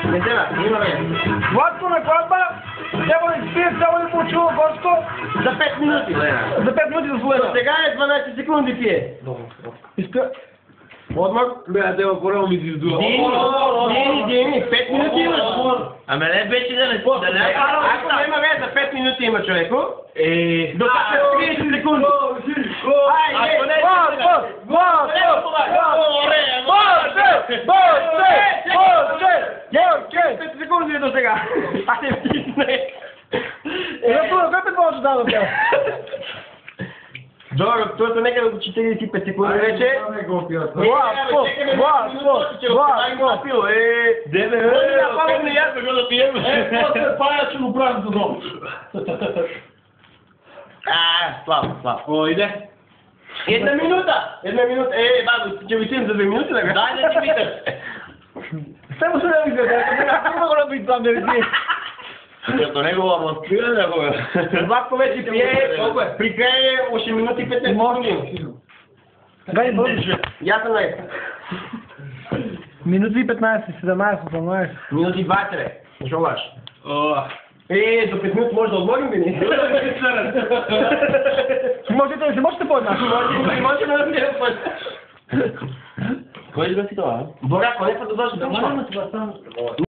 Не треба, има време. Владко на кладба, трябва да изпие цяло да получува Гошко За 5 минути. за 5 минути за До Словена. сега е 12 секунди пие. Изпия... Отмък. Бе, те по-рано ми звиздува. Дени, 5 минути имаш. Ама не вече да не Ако няма време, за 5 минути има човеко. До 30 секунди. Георги! 5 секунди до сега. Айде, втисне. Кой път може да дадем? Добре, това нека до 45 секунди вече. Слава. О, иде. Една минута! Бабо, ще ви за 2 минути, да? Дай да ти питаш. Само се да ви гледа, не мога да би там да види. Като него разпира да го е. Владко вече пие, прикрее 8 минути 15 секунди. Дай бързо. Я съм най. Минути 15, 17, 18. Минути 20, бе. Защо лаш? До 5 минути може да отмогим, бе ни. Можете по-една. Може да не път. Кой е да си това? Бора, поне па да дойдеш да